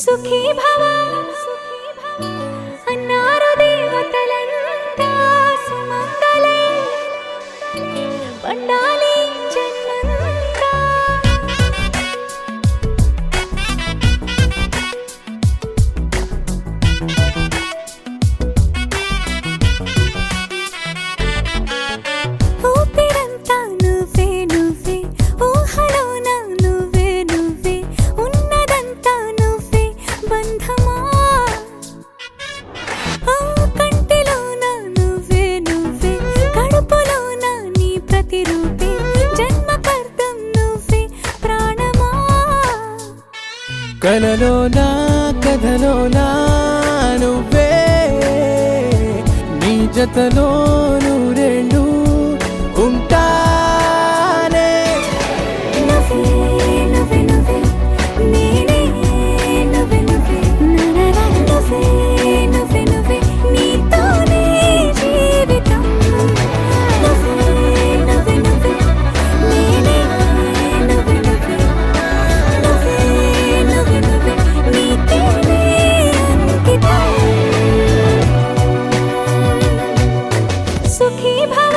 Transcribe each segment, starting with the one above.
సుఖీ భవ అన్నారు దేవతలంతా సుమంగళే పండాలి జన్మంతా. ఊపిరంతా నువ్వే నువ్వే ఊహలోన నువ్వే నువ్వే ఉన్నదంతా నువ్వే బంధమా. ఆ కంటిలోన నువ్వే నువ్వే కడుపులోన నీ ప్రతిరూపే జన్మకర్తం నువ్వే ప్రాణమా. కలలోనా కథలోనా నువ్వే నీ జతలో నూరేళ్ళు ఉంటానే. నువ్వే నువ్వే నువ్వే నేనే నువ్వే నువ్వే నరరా నువ్వే నువ్వే నువ్వే నీతోనే జీవితం. నువ్వే నువ్వే నువ్వే నేనే నువ్వే నువ్వే నువ్వే నువ్వే నువ్వే నీతోనే అంకితం. సుఖీ భవ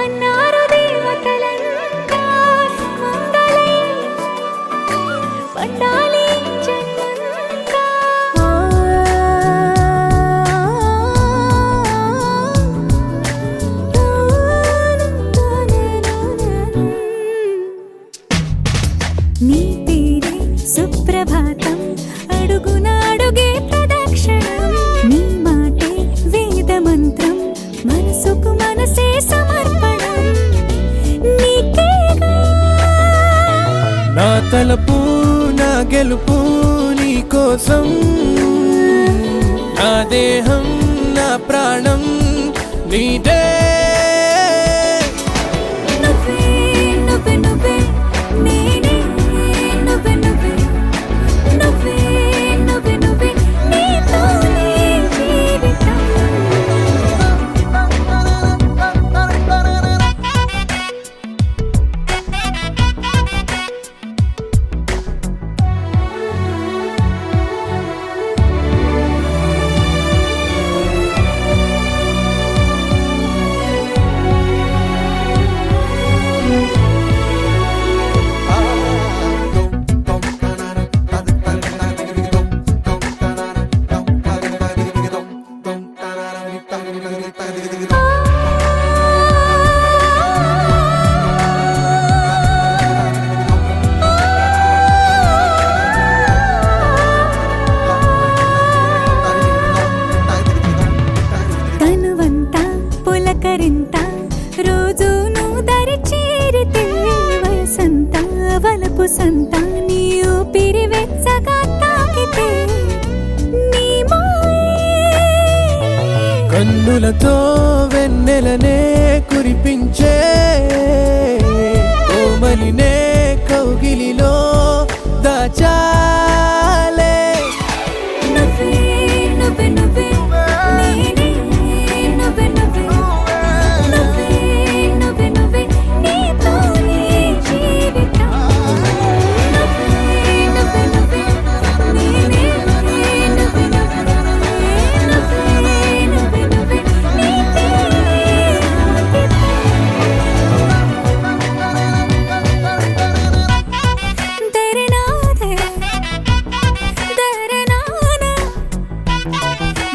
అన్నారు దేవతలంతా సుమంగళే పండాలి జన్మంతా. నీ పేరే సుప్రభాతం అడుగున అడుగే ప్రదక్షిణం. నీ మాటే వేదమంత్రం మనసుకు మనసే సమర్పణం. నీకేగా నా తలపు నా గెలుపు నీ కోసం, నా దేహం నా ప్రాణం నీదే. నువ్వే నువ్వే నువ్వే నేనే నువ్వే నువ్వే నువ్వే నువ్వే నువ్వే నీతోనే జీవితం. తనువంతా పులకరింత రోజు నువ్వు దరి చేరితే వయసంతా వలపు సంతా నీ ఊపిరి వెచ్చగా తాకితే నీ మాయే కన్నులతో వెన్నెలనే కురిపించే కోమలినే కౌగిలిలో దాచాలే. నువ్వే నువ్వే నువ్వే నేనే నువ్వే నువ్వే నువ్వే నువ్వే నువ్వే నీతోనే జీవితం. నువ్వే నువ్వే నువ్వే నేనే నువ్వే నువ్వే నువ్వే నువ్వే నువ్వే నీతోనే అంకితం. దరినాదే దరినానా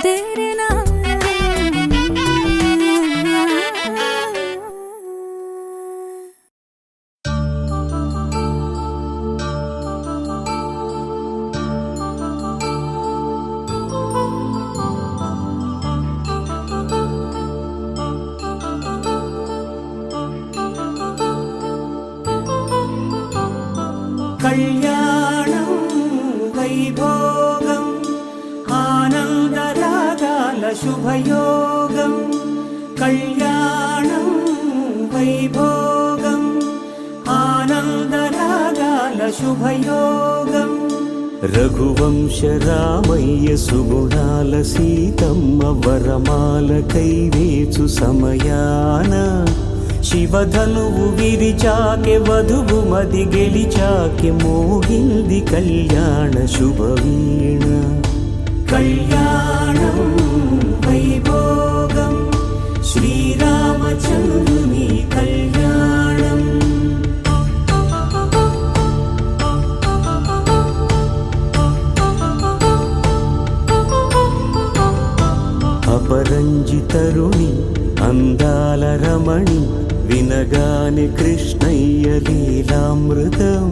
దరినానా. కళ్యాణం వైభోగం ఆనందరాగాల శుభయోగం. కళ్యాణం వైభోగం ఆనందరాగాల శుభయోగం. రఘువంశ రామయ్య సుగుణాల సీతమ్మ వరమాల కైవేచు సమయాన శివధనువు విరిచాకె వధువు మది గెలిచాకె మోగింది కళ్యాణ శుభవీణ కళ్యాణం వైభోగం శ్రీరామచంద్రుని కళ్యాణం అపరంజి తరుణి అందాల రమణి వినగానే కృష్ణయ్య లీలామృతం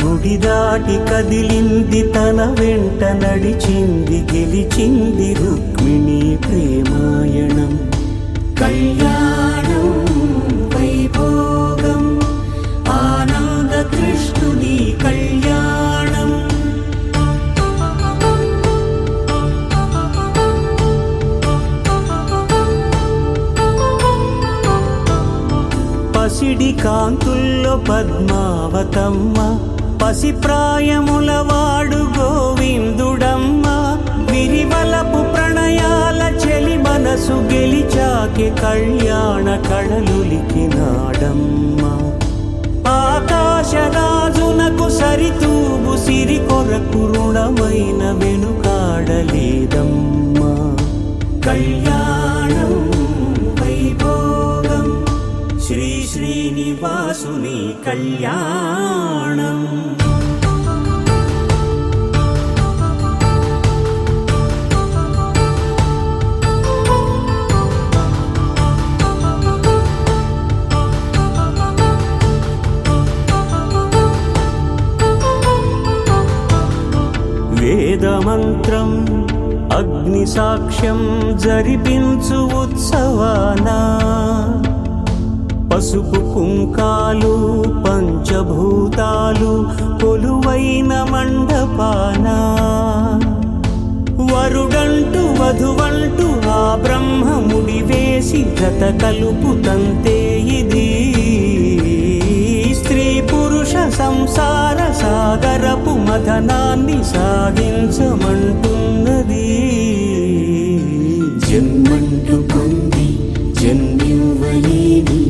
గుడి దాటి కదిలింది తన వెంట నడిచింది గెలిచింది రుక్మిణి ప్రేమాయణం కళ్యాణం వైభోగం ఆనంద కృష్ణుని కళ్యాణం పసిడి కాంతుల్లో పద్మావతమ్మ పసిప్రాయముల వాడు గోవిందుడమ్మ విరివలపు ప్రణయాల చెలి మనసు గెలిచాకె కళ్యాణ కళలులికినాడమ్మ ఆకాశరాజునకు సరితూగు సిరి కొరకు రుణమైన వెనుకాడలేదమ్మ కళ్యాణం వైభోగం శ్రీ శ్రీనివాసుని కళ్యాణం వేదమంత్రం అగ్ని సాక్ష్యం జరిపించు ఉత్సవానా పసుపు కుంకాలు పంచభూతాలు కొలువైన మండపాన వరుడంటూ వధువంటూ ఆ బ్రహ్మముడి వేసి జత కలుపుతంతే ఇది స్త్రీ పురుష సంసార సాగరపు మథనాన్ని సాగించమంటున్నది జన్మంటూ పొంది జన్మివ్వలేని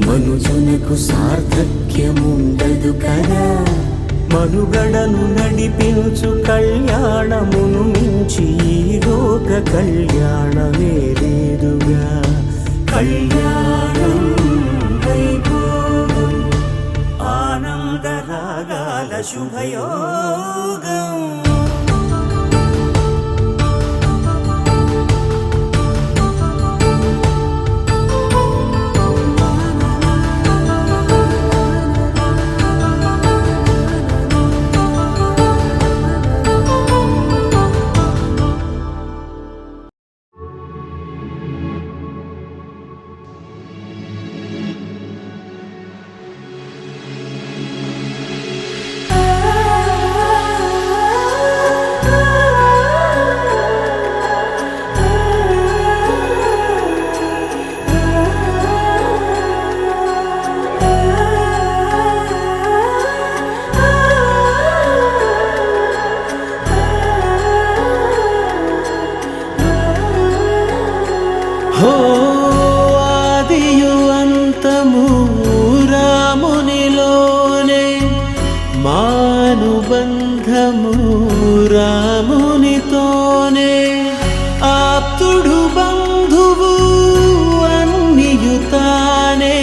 మనుజునకు సార్థక్యముండదు కదా మనుగడను నడిపించు కళ్యాణమును మించి ఈ లోక కళ్యాణమే లేదుగా కళ్యాణం వైభోగం ఆనంద రాగాల శుభయోగం హో ఆదియు అంతము రామునిలోనే మానుబంధము రామునితోనే ఆప్తుడు బంధువు అన్నియుతానే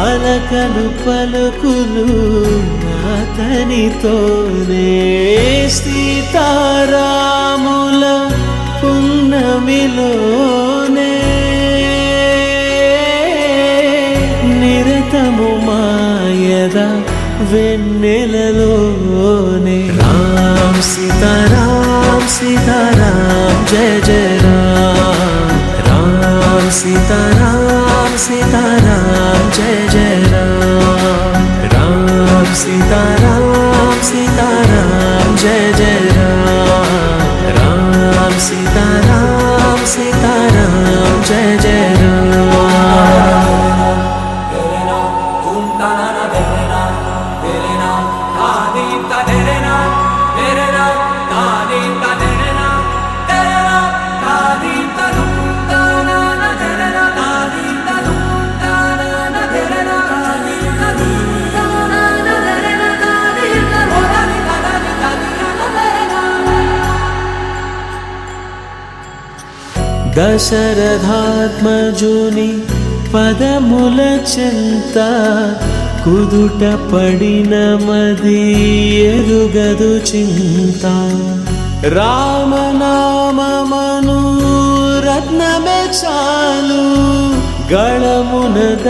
అలకలు పలుకులు అతనితోనే సీతారాముల పున్నమిలోనే నిరతము మాయద వెన్నెలలోనే రామ్ సీతారాం సీతారాం జయ జయ రామ్ రామ్ సీతారాం సీతారాం జయ జయ రామ్ రామ్ సీతారాం సీతారాం జయ జయ రామ్ రామ్ సీతారాం సీతారాం జయ జయ దశరథాత్మజుని పదముల చెంత కుదుట పడిన మది ఎరుగదు చింత రామనామమను రత్నమే చాలు గళమున